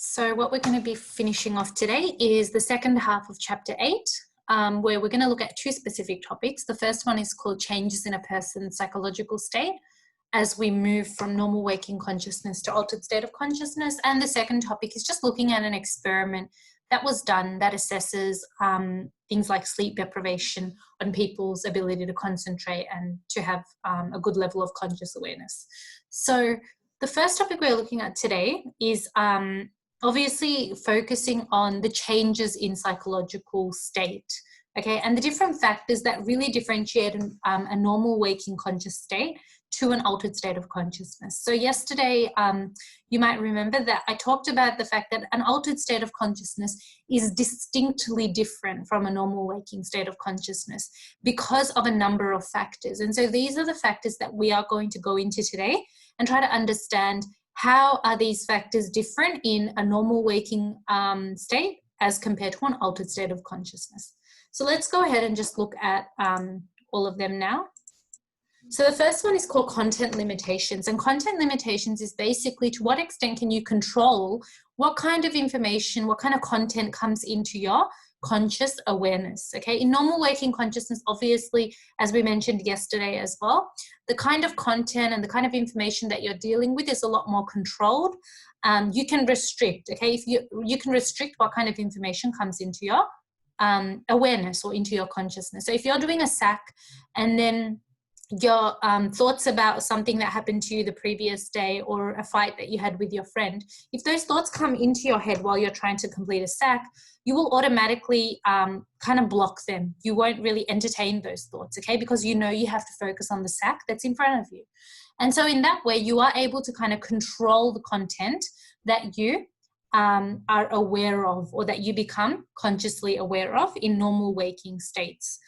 So what we're going to be finishing off today is the second half of chapter 8, where we're going to look at two specific topics. The first one is called changes in a person's psychological state as we move from normal waking consciousness to altered state of consciousness. And the second topic is just looking at an experiment that was done that assesses things like sleep deprivation on people's ability to concentrate and to have a good level of conscious awareness. So the first topic we're looking at today is obviously focusing on the changes in psychological state, okay, and the different factors that really differentiate a normal waking conscious state to an altered state of consciousness. So yesterday, you might remember that I talked about the fact that an altered state of consciousness is distinctly different from a normal waking state of consciousness because of a number of factors. And so these are the factors that we are going to go into today and try to understand how are these factors different in a normal waking state as compared to an altered state of consciousness. So let's go ahead and just look at all of them now. So the first one is called content limitations, and content limitations is basically to what extent can you control what kind of information, what kind of content comes into your conscious awareness, okay? In normal waking consciousness, obviously, as we mentioned yesterday as well, the kind of content and the kind of information that you're dealing with is a lot more controlled. You can restrict, okay? If you can restrict what kind of information comes into your awareness or into your consciousness. So if you're doing a SAC and then your thoughts about something that happened to you the previous day or a fight that you had with your friend, if those thoughts come into your head while you're trying to complete a SAC, you will automatically kind of block them. You won't really entertain those thoughts, okay? Because you know you have to focus on the SAC that's in front of you. And so in that way, you are able to kind of control the content that you are aware of or that you become consciously aware of in normal waking states.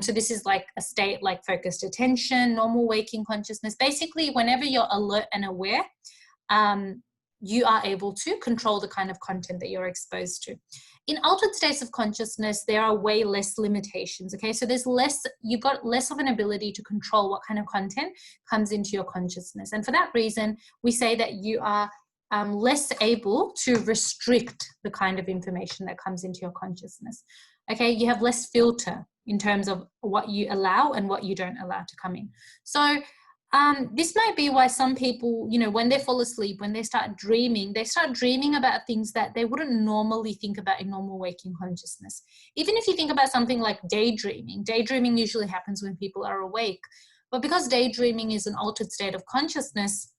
So this is like a state like focused attention, normal waking consciousness. Basically, whenever you're alert and aware, you are able to control the kind of content that you're exposed to. In altered states of consciousness, there are way less limitations, okay? So there's less, you've got less of an ability to control what kind of content comes into your consciousness. And for that reason, we say that you are less able to restrict the kind of information that comes into your consciousness, okay? You have less filter in terms of what you allow and what you don't allow to come in. So this might be why some people, you know, when they fall asleep, when they start dreaming about things that they wouldn't normally think about in normal waking consciousness. Even if you think about something like daydreaming usually happens when people are awake. But because daydreaming is an altered state of consciousness,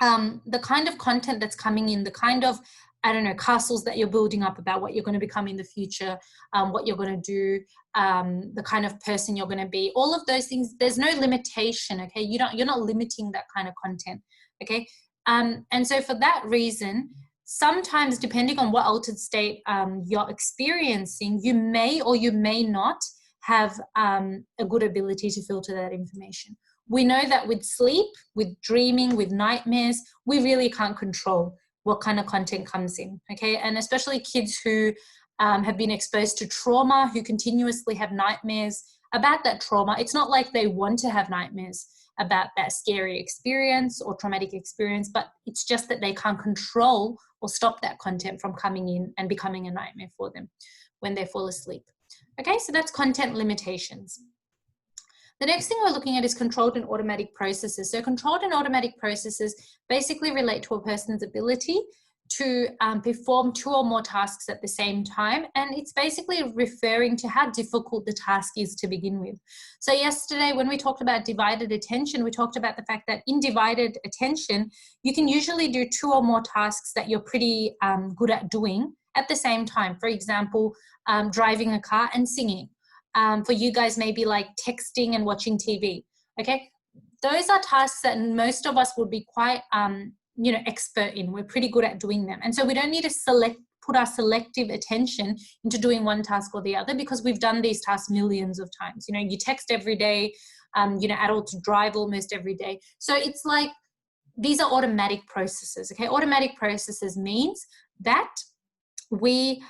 the kind of content that's coming in, the kind of, I don't know, castles that you're building up about what you're going to become in the future, what you're going to do, the kind of person you're going to be, all of those things, there's no limitation, okay? You're not limiting that kind of content, okay? And so for that reason, sometimes depending on what altered state you're experiencing, you may or you may not have a good ability to filter that information. We know that with sleep, with dreaming, with nightmares, we really can't control what kind of content comes in, okay? And especially kids who have been exposed to trauma, who continuously have nightmares about that trauma. It's not like they want to have nightmares about that scary experience or traumatic experience, but it's just that they can't control or stop that content from coming in and becoming a nightmare for them when they fall asleep. Okay, so that's content limitations. The next thing we're looking at is controlled and automatic processes. So controlled and automatic processes basically relate to a person's ability to perform two or more tasks at the same time. And it's basically referring to how difficult the task is to begin with. So yesterday, when we talked about divided attention, we talked about the fact that in divided attention, you can usually do two or more tasks that you're pretty good at doing at the same time. For example, driving a car and singing. For you guys, maybe like texting and watching TV, okay? Those are tasks that most of us would be quite, expert in. We're pretty good at doing them. And so we don't need to put our selective attention into doing one task or the other because we've done these tasks millions of times. You know, you text every day, adults drive almost every day. So it's like, these are automatic processes, okay? Automatic processes means that we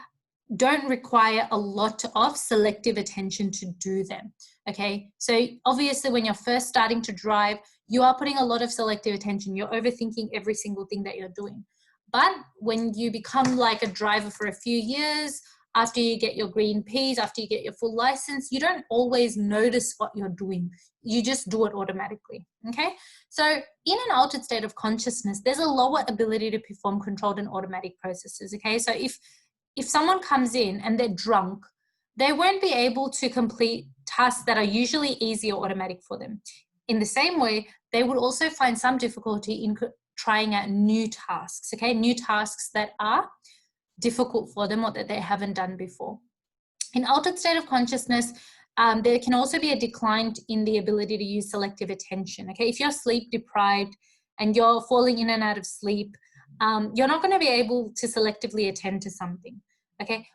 don't require a lot of selective attention to do them, okay? So obviously when you're first starting to drive, you are putting a lot of selective attention. You're overthinking every single thing that you're doing. But when you become like a driver for a few years, after you get your green Ps, after you get your full license, you don't always notice what you're doing. You just do it automatically, okay? So in an altered state of consciousness, there's a lower ability to perform controlled and automatic processes, okay? So if someone comes in and they're drunk, they won't be able to complete tasks that are usually easy or automatic for them. In the same way, they would also find some difficulty in trying out new tasks, okay? New tasks that are difficult for them or that they haven't done before. In altered state of consciousness, there can also be a decline in the ability to use selective attention, okay? If you're sleep deprived and you're falling in and out of sleep, you're not going to be able to selectively attend to something, okay?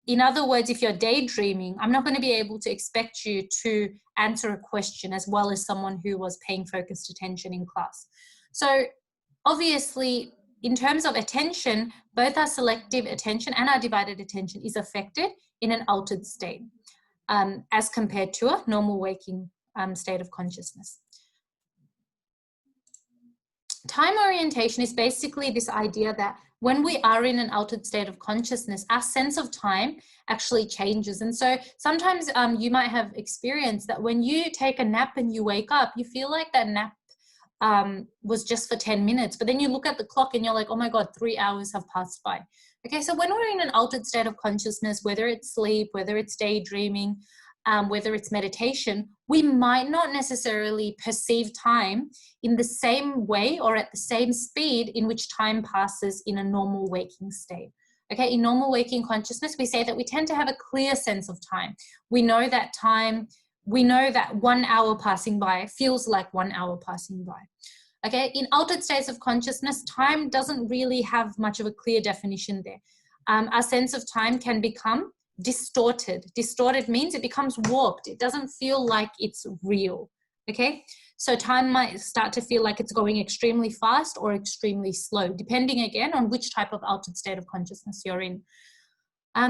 In other words, if you're daydreaming, I'm not going to be able to expect you to answer a question as well as someone who was paying focused attention in class. So obviously, in terms of attention, both our selective attention and our divided attention is affected in an altered state as compared to a normal waking state of consciousness. Time orientation is basically this idea that when we are in an altered state of consciousness, our sense of time actually changes. And so sometimes you might have experienced that when you take a nap and you wake up, you feel like that nap was just for 10 minutes, but then you look at the clock and you're like, oh my God, 3 hours have passed by. Okay, so when we're in an altered state of consciousness, whether it's sleep, whether it's daydreaming, whether it's meditation, we might not necessarily perceive time in the same way or at the same speed in which time passes in a normal waking state. Okay, in normal waking consciousness, we say that we tend to have a clear sense of time. We know that 1 hour passing by feels like 1 hour passing by. Okay, in altered states of consciousness, time doesn't really have much of a clear definition there. Our sense of time can become distorted. Distorted means it becomes warped. It doesn't feel like it's real. Okay, so time might start to feel like it's going extremely fast or extremely slow, depending again on which type of altered state of consciousness you're in.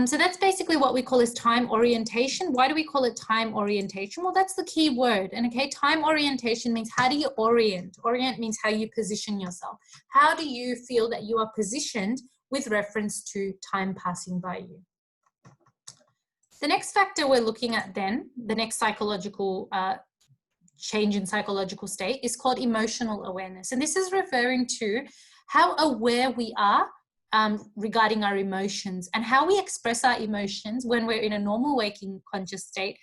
So that's basically what we call as time orientation. Why do we call it time orientation? Well, that's the key word. And okay, time orientation means how do you orient? Orient means how you position yourself. How do you feel that you are positioned with reference to time passing by you? The next factor we're looking at then, the next psychological change in psychological state is called emotional awareness. And this is referring to how aware we are regarding our emotions and how we express our emotions when we're in a normal waking conscious state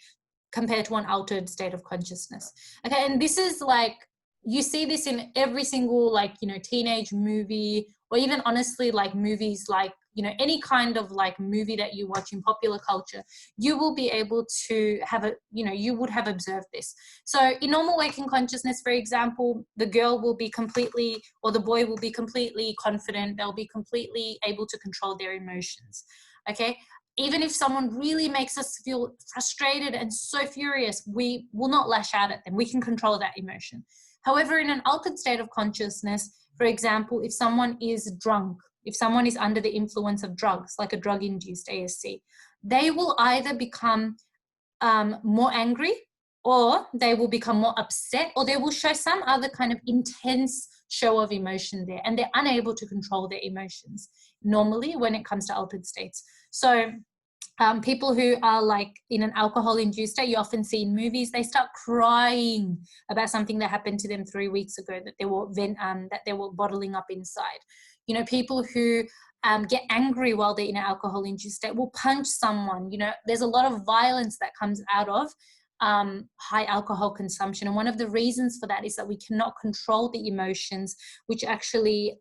compared to an altered state of consciousness. Okay, and this is like, you see this in every single like, you know, teenage movie, or even honestly like movies like, you know, any kind of like movie that you watch in popular culture, you will be able to have a, you know, you would have observed this. So in normal waking consciousness, for example, the girl will be completely, or the boy will be completely confident. They'll be completely able to control their emotions. Okay. Even if someone really makes us feel frustrated and so furious, we will not lash out at them. We can control that emotion. However, in an altered state of consciousness, for example, if someone is drunk, if someone is under the influence of drugs, like a drug-induced ASC, they will either become more angry, or they will become more upset, or they will show some other kind of intense show of emotion there, and they're unable to control their emotions normally when it comes to altered states. So people who are like in an alcohol-induced state, you often see in movies, they start crying about something that happened to them 3 weeks ago that they were bottling up inside. You know, people who get angry while they're in an alcohol-induced state will punch someone. You know, there's a lot of violence that comes out of high alcohol consumption. And one of the reasons for that is that we cannot control the emotions which actually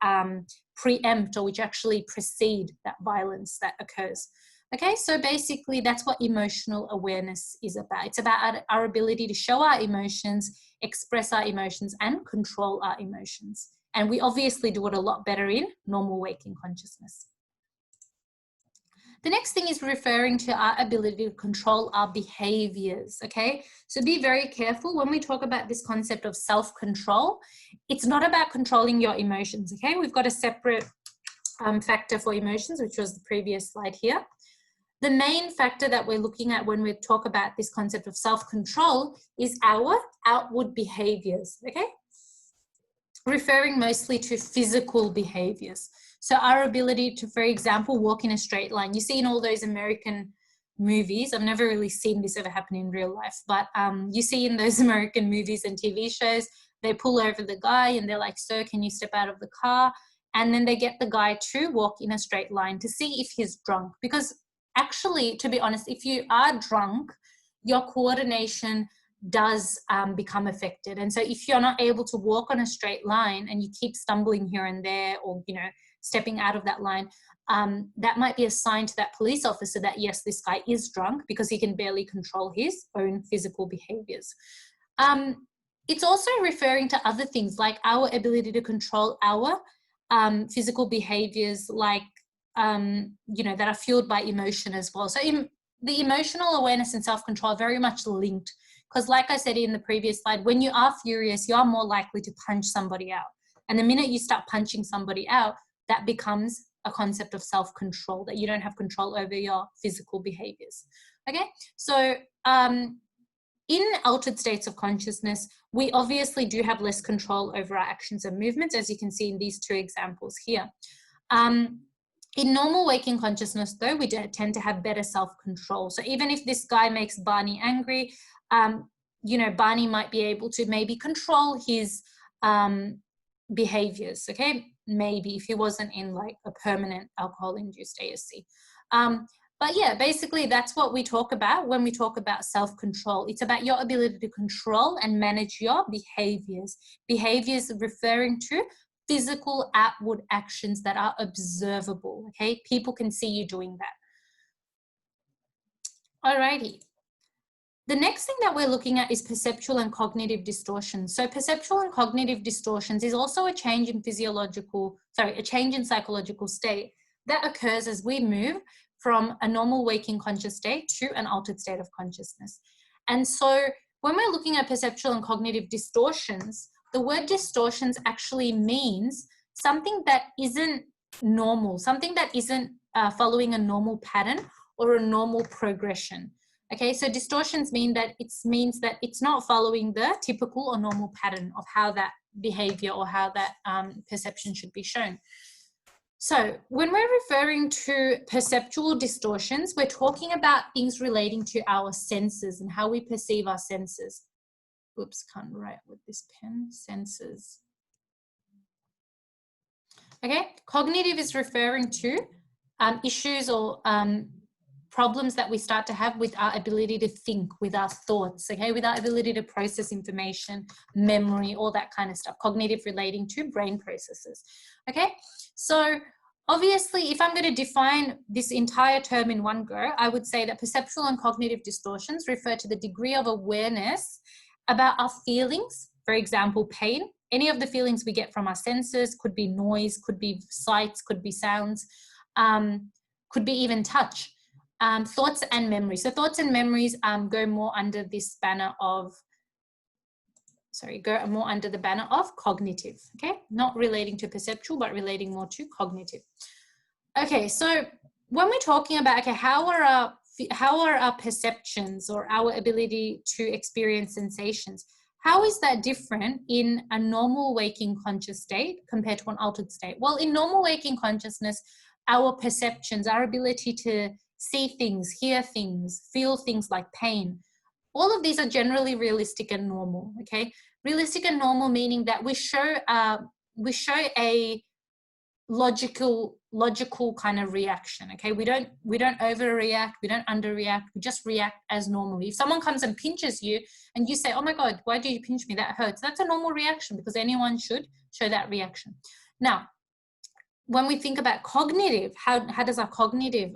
preempt, or which actually precede that violence that occurs. Okay, so basically that's what emotional awareness is about. It's about our ability to show our emotions, express our emotions, and control our emotions. And we obviously do it a lot better in normal waking consciousness. The next thing is referring to our ability to control our behaviors, okay? So be very careful when we talk about this concept of self-control. It's not about controlling your emotions, okay? We've got a separate factor for emotions, which was the previous slide here. The main factor that we're looking at when we talk about this concept of self-control is our outward behaviors, okay? Referring mostly to physical behaviors. So our ability to, for example, walk in a straight line. You see in all those American movies, I've never really seen this ever happen in real life, but you see in those American movies and TV shows, they pull over the guy and they're like, "Sir, can you step out of the car?" And then they get the guy to walk in a straight line to see if he's drunk. Because actually, to be honest, if you are drunk, your coordination does become affected. And so if you're not able to walk on a straight line and you keep stumbling here and there, or, you know, stepping out of that line, that might be a sign to that police officer that, yes, this guy is drunk, because he can barely control his own physical behaviors. It's also referring to other things like our ability to control our physical behaviors, like, you know, that are fueled by emotion as well. So the emotional awareness and self-control are very much linked, because like I said in the previous slide, when you are furious, you are more likely to punch somebody out. And the minute you start punching somebody out, that becomes a concept of self-control, that you don't have control over your physical behaviors. Okay, so in altered states of consciousness, we obviously do have less control over our actions and movements, as you can see in these two examples here. In normal waking consciousness, though, we tend to have better self-control. So even if this guy makes Barney angry, you know, Barney might be able to maybe control his behaviors, okay? Maybe if he wasn't in like a permanent alcohol-induced ASC. But yeah, basically that's what we talk about when we talk about self-control. It's about your ability to control and manage your behaviors. Behaviors referring to physical outward actions that are observable, okay? People can see you doing that. Alrighty. The next thing that we're looking at is perceptual and cognitive distortions. So perceptual and cognitive distortions is also a change in a change in psychological state that occurs as we move from a normal waking conscious state to an altered state of consciousness. And so when we're looking at perceptual and cognitive distortions, the word distortions actually means something that isn't normal, something that isn't following a normal pattern or a normal progression. Okay, so distortions means that it's not following the typical or normal pattern of how that behavior or how that perception should be shown. So when we're referring to perceptual distortions, we're talking about things relating to our senses and how we perceive our senses. Oops, can't write with this pen. Senses. Okay, cognitive is referring to issues or problems that we start to have with our ability to think, with our thoughts, okay, with our ability to process information, memory, all that kind of stuff. Cognitive relating to brain processes. Okay, so obviously, if I'm going to define this entire term in one go, I would say that perceptual and cognitive distortions refer to the degree of awareness about our feelings, for example, pain. Any of the feelings we get from our senses, could be noise, could be sights, could be sounds, could be even touch. Thoughts and memories. So thoughts and memories go more under this banner of, go more under the banner of cognitive, okay? Not relating to perceptual, but relating more to cognitive. Okay, so when we're talking about, okay, how are our perceptions or our ability to experience sensations, how is that different in a normal waking conscious state compared to an altered state? Well, in normal waking consciousness, our perceptions, our ability to see things, hear things, feel things like pain, all of these are generally realistic and normal, okay? Realistic and normal meaning that we show a logical kind of reaction, okay? We don't overreact, we don't underreact, we just react as normal. If someone comes and pinches you and you say, "Oh my God, why do you pinch me? That hurts." That's a normal reaction, because anyone should show that reaction. Now, when we think about cognitive, how does our cognitive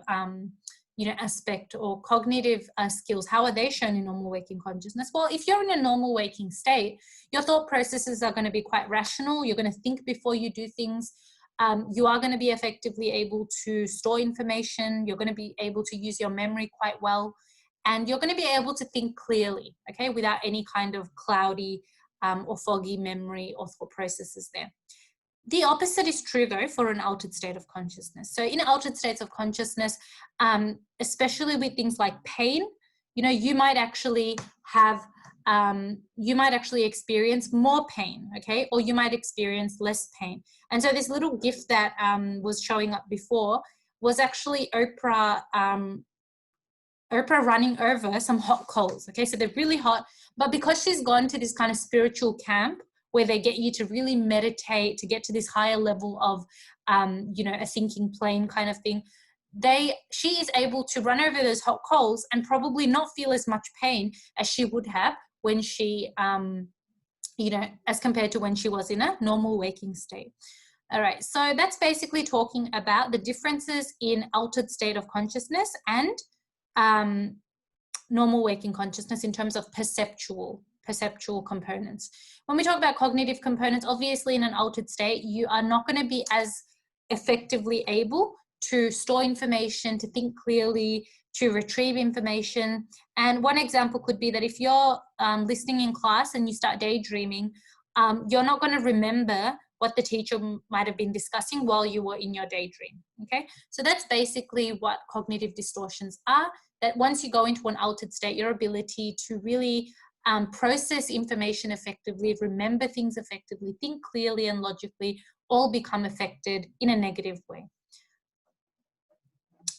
aspect or cognitive skills, how are they shown in normal waking consciousness? Well, if you're in a normal waking state, your thought processes are going to be quite rational. You're going to think before you do things. You are going to be effectively able to store information. You're going to be able to use your memory quite well. And you're going to be able to think clearly, okay, without any kind of cloudy or foggy memory or thought processes there. The opposite is true, though, for an altered state of consciousness. So in altered states of consciousness, especially with things like pain, you might actually have you might actually experience more pain, okay? Or you might experience less pain. And so this little GIF that was showing up before was actually Oprah running over some hot coals, okay? So they're really hot, but because she's gone to this kind of spiritual camp where they get you to really meditate, to get to this higher level of, you know, a thinking plane kind of thing, she is able to run over those hot coals and probably not feel as much pain as she would have when she, you know, as compared to when she was in a normal waking state. All right, so that's basically talking about the differences in altered state of consciousness and normal waking consciousness in terms of perceptual components. When we talk about cognitive components, obviously in an altered state, you are not going to be as effectively able to store information, to think clearly, to retrieve information. And one example could be that if you're listening in class and you start daydreaming, you're not going to remember what the teacher might have been discussing while you were in your daydream, okay? So that's basically what cognitive distortions are, that once you go into an altered state, your ability to really process information effectively, remember things effectively, think clearly and logically, all become affected in a negative way.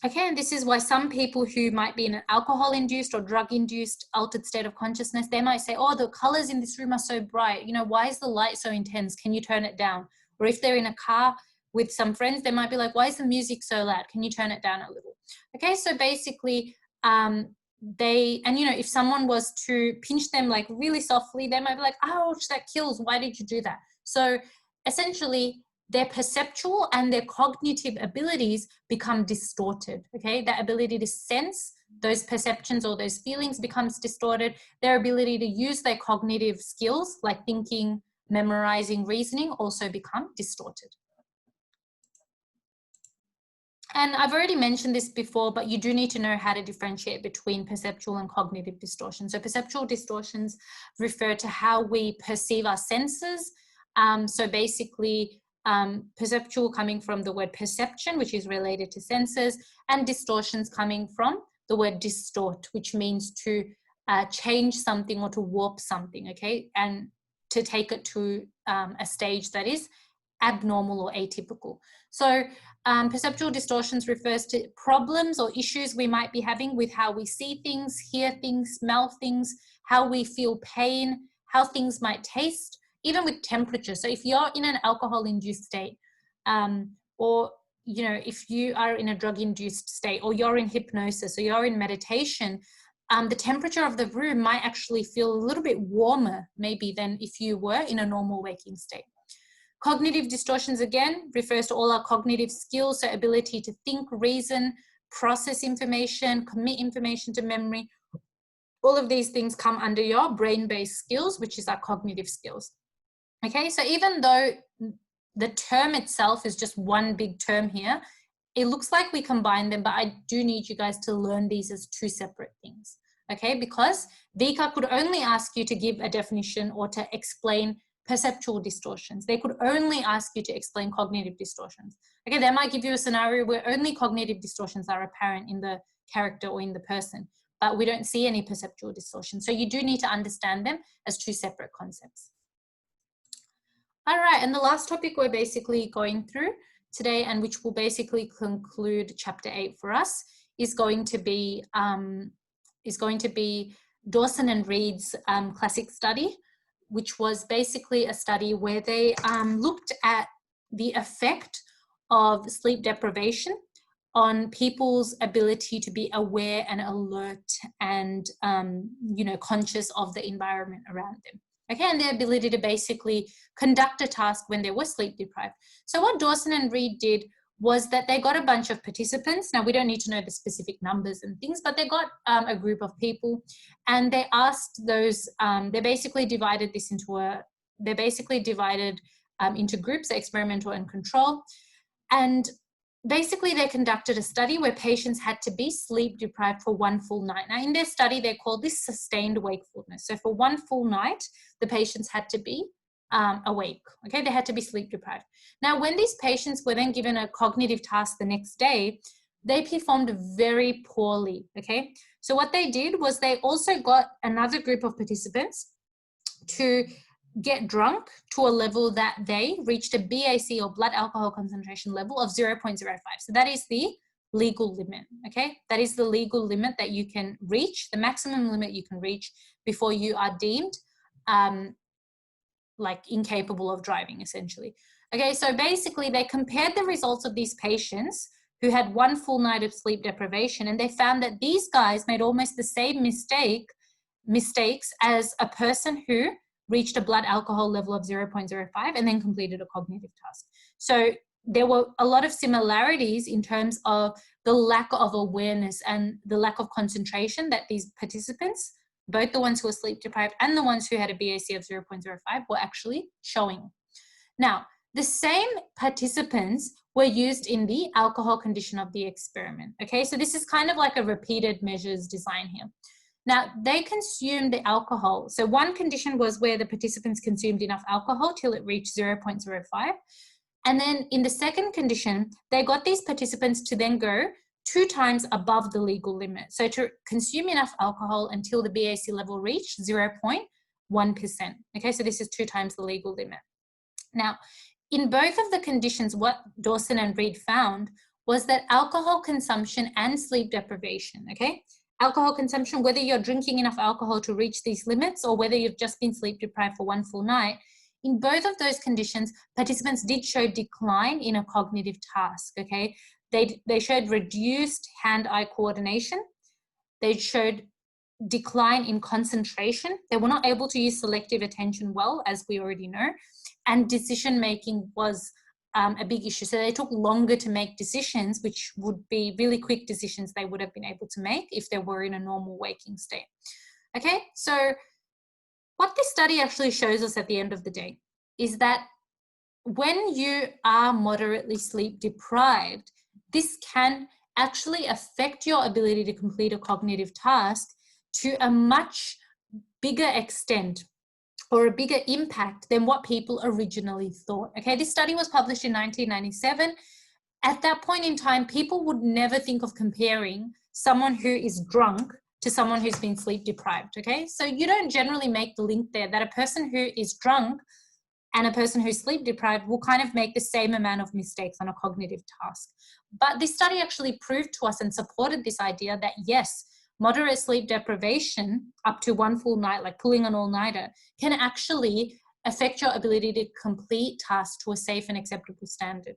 Okay, and this is why some people who might be in an alcohol-induced or drug-induced altered state of consciousness, they might say, oh, the colors in this room are so bright. You know, why is the light so intense? Can you turn it down? Or if they're in a car with some friends, they might be like, why is the music so loud? Can you turn it down a little? Okay, so basically, and you know, if someone was to pinch them like really softly, they might be like, ouch, that kills. Why did you do that? So essentially, their perceptual and their cognitive abilities become distorted, okay? That ability to sense those perceptions or those feelings becomes distorted. Their ability to use their cognitive skills like thinking, memorizing, reasoning also become distorted. And I've already mentioned this before, but you do need to know how to differentiate between perceptual and cognitive distortions. So perceptual distortions refer to how we perceive our senses. So basically, perceptual coming from the word perception, which is related to senses, and distortions coming from the word distort, which means to change something or to warp something, okay? And to take it to a stage that is abnormal or atypical. So perceptual distortions refers to problems or issues we might be having with how we see things, hear things, smell things, how we feel pain, how things might taste, even with temperature. So if you're in an alcohol-induced state, or you know, if you are in a drug-induced state, or you're in hypnosis, or you're in meditation, the temperature of the room might actually feel a little bit warmer maybe than if you were in a normal waking state. Cognitive distortions, again, refers to all our cognitive skills, so ability to think, reason, process information, commit information to memory. All of these things come under your brain-based skills, which is our cognitive skills. Okay, so even though the term itself is just one big term here, it looks like we combine them, but I do need you guys to learn these as two separate things, okay? Because Vika could only ask you to give a definition or to explain perceptual distortions. They could only ask you to explain cognitive distortions. Okay, they might give you a scenario where only cognitive distortions are apparent in the character or in the person, but we don't see any perceptual distortions. So you do need to understand them as two separate concepts. All right, and the last topic we're basically going through today, and which will basically conclude chapter 8 for us, is going to be Dawson and Reid's classic study, which was basically a study where they looked at the effect of sleep deprivation on people's ability to be aware and alert and you know, conscious of the environment around them. Okay, and their ability to basically conduct a task when they were sleep deprived. So what Dawson and Reid did was that they got a bunch of participants. Now, we don't need to know the specific numbers and things, but they got a group of people, and they asked those, they basically divided this into into groups, experimental and control. And basically they conducted a study where patients had to be sleep deprived for one full night. Now in their study, they called this sustained wakefulness. So for one full night, the patients had to be awake, okay? They had to be sleep deprived. Now, when these patients were then given a cognitive task the next day, they performed very poorly, okay? So what they did was they also got another group of participants to get drunk to a level that they reached a BAC or blood alcohol concentration level of 0.05. So that is the legal limit, okay? That is the legal limit that you can reach, the maximum limit you can reach before you are deemed like incapable of driving, essentially. Okay, so basically they compared the results of these patients who had 1 full night of sleep deprivation, and they found that these guys made almost the same mistakes as a person who reached a blood alcohol level of 0.05 and then completed a cognitive task. So there were a lot of similarities in terms of the lack of awareness and the lack of concentration that these participants, both the ones who were sleep deprived and the ones who had a BAC of 0.05, were actually showing. Now, the same participants were used in the alcohol condition of the experiment. Okay, so this is kind of like a repeated measures design here. Now, they consumed the alcohol. So one condition was where the participants consumed enough alcohol till it reached 0.05. And then in the second condition, they got these participants to then go 2 times above the legal limit. So to consume enough alcohol until the BAC level reached 0.1%. Okay, so this is 2 times the legal limit. Now, in both of the conditions, what Dawson and Reid found was that alcohol consumption and sleep deprivation, okay? Alcohol consumption, whether you're drinking enough alcohol to reach these limits or whether you've just been sleep deprived for 1 full night, in both of those conditions, participants did show decline in a cognitive task, okay? They showed reduced hand-eye coordination. They showed decline in concentration. They were not able to use selective attention well, as we already know, and decision-making was a big issue. So they took longer to make decisions, which would be really quick decisions they would have been able to make if they were in a normal waking state. Okay, so what this study actually shows us at the end of the day is that when you are moderately sleep deprived, this can actually affect your ability to complete a cognitive task to a much bigger extent or a bigger impact than what people originally thought. Okay, this study was published in 1997. At that point in time, people would never think of comparing someone who is drunk to someone who's been sleep deprived, okay? So you don't generally make the link there that a person who is drunk and a person who's sleep deprived will kind of make the same amount of mistakes on a cognitive task. But this study actually proved to us and supported this idea that yes, moderate sleep deprivation up to 1 full night, like pulling an all-nighter, can actually affect your ability to complete tasks to a safe and acceptable standard,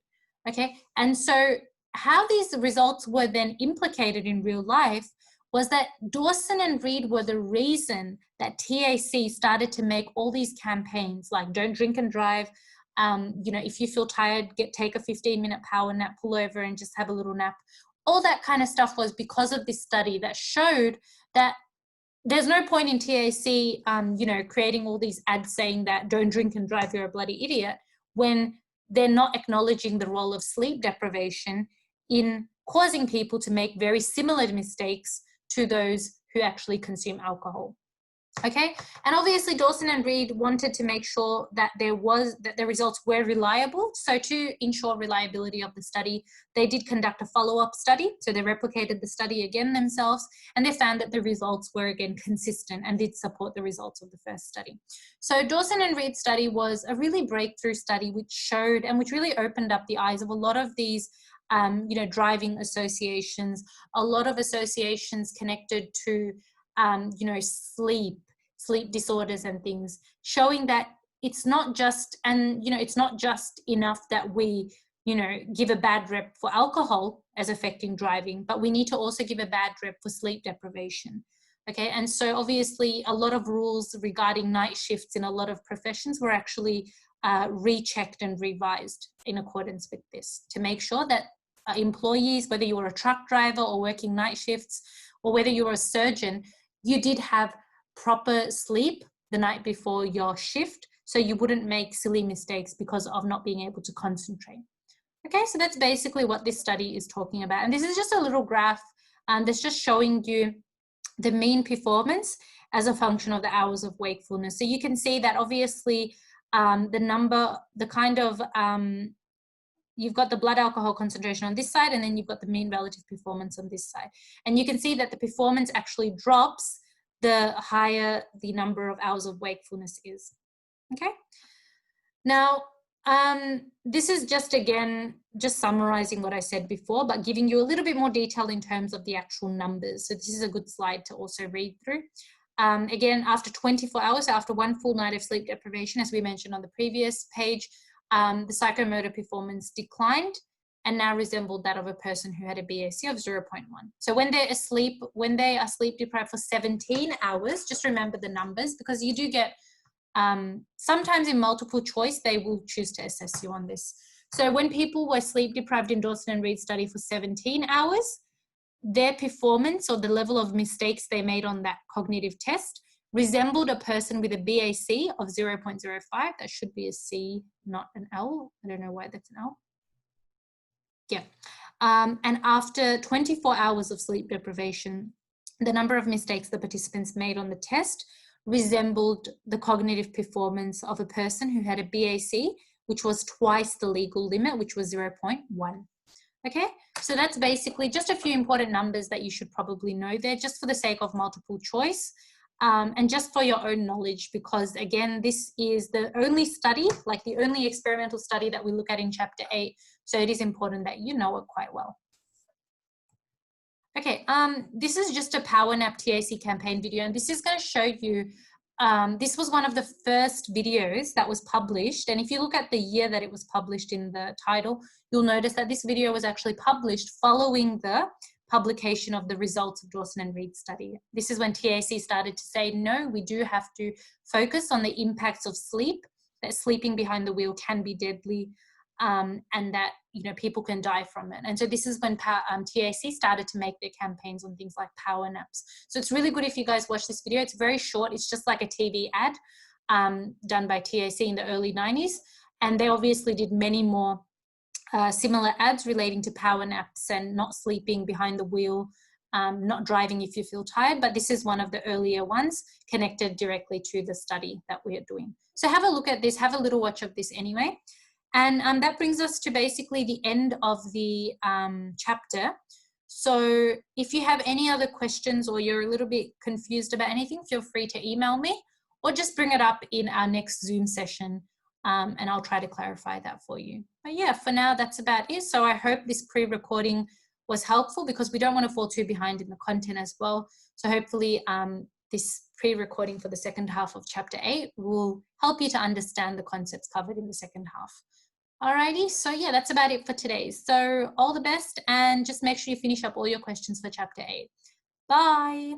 okay? And so how these results were then implicated in real life was that Dawson and Reid were the reason that TAC started to make all these campaigns like don't drink and drive, you know, if you feel tired, take a 15-minute power nap, pull over and just have a little nap. All that kind of stuff was because of this study that showed that there's no point in TAC, you know, creating all these ads saying that don't drink and drive, you're a bloody idiot, when they're not acknowledging the role of sleep deprivation in causing people to make very similar mistakes to those who actually consume alcohol. Okay, and obviously Dawson and Reid wanted to make sure that the results were reliable. So to ensure reliability of the study, they did conduct a follow-up study. So they replicated the study again themselves, and they found that the results were again consistent and did support the results of the first study. So Dawson and Reid's study was a really breakthrough study which showed and which really opened up the eyes of a lot of these you know, driving associations, a lot of associations connected to you know, sleep disorders and things, showing that it's not just, and you know, it's not just enough that we, you know, give a bad rep for alcohol as affecting driving, but we need to also give a bad rep for sleep deprivation. Okay, and so obviously a lot of rules regarding night shifts in a lot of professions were actually rechecked and revised in accordance with this to make sure that employees, whether you were a truck driver or working night shifts, or whether you were a surgeon, you did have proper sleep the night before your shift, so you wouldn't make silly mistakes because of not being able to concentrate. Okay, so that's basically what this study is talking about. And this is just a little graph that's just showing you the mean performance as a function of the hours of wakefulness. So you can see that obviously the kind of you've got the blood alcohol concentration on this side, and then you've got the mean relative performance on this side. And you can see that the performance actually drops the higher the number of hours of wakefulness is. Okay. Now, this is just, again, just summarizing what I said before, but giving you a little bit more detail in terms of the actual numbers. So this is a good slide to also read through. Again, after 24 hours, after one full night of sleep deprivation, as we mentioned on the previous page, the psychomotor performance declined and now resembled that of a person who had a BAC of 0.1. So when they're asleep, when they are sleep deprived for 17 hours, just remember the numbers, because you do get, sometimes in multiple choice, they will choose to assess you on this. So when people were sleep deprived in Dawson and Reid study for 17 hours, their performance or the level of mistakes they made on that cognitive test resembled a person with a BAC of 0.05. That should be a C, not an L. I don't know why that's an L. Yeah. And after 24 hours of sleep deprivation, the number of mistakes the participants made on the test resembled the cognitive performance of a person who had a BAC, which was twice the legal limit, which was 0.1. Okay, so that's basically just a few important numbers that you should probably know there, just for the sake of multiple choice, and just for your own knowledge, because again, this is the only study, like the only experimental study that we look at in chapter 8. So it is important that you know it quite well. Okay, this is just a power nap TAC campaign video, and this is going to show you, this was one of the first videos that was published. And if you look at the year that it was published in the title, you'll notice that this video was actually published following the publication of the results of Dawson and Reid study. This is when TAC started to say, no, we do have to focus on the impacts of sleep, that sleeping behind the wheel can be deadly, and that, you know, people can die from it. And so this is when TAC started to make their campaigns on things like power naps. So it's really good if you guys watch this video. It's very short. It's just like a TV ad done by TAC in the early 90s. And they obviously did many more similar ads relating to power naps and not sleeping behind the wheel, not driving if you feel tired. But this is one of the earlier ones connected directly to the study that we are doing. So have a look at this, have a little watch of this anyway. And that brings us to basically the end of the chapter. So if you have any other questions or you're a little bit confused about anything, feel free to email me or just bring it up in our next Zoom session, and I'll try to clarify that for you. But yeah, for now, that's about it. So I hope this pre-recording was helpful, because we don't want to fall too behind in the content as well. So hopefully this pre-recording for the second half of chapter 8 will help you to understand the concepts covered in the second half. Alrighty, so yeah, that's about it for today. So all the best, and just make sure you finish up all your questions for chapter 8. Bye.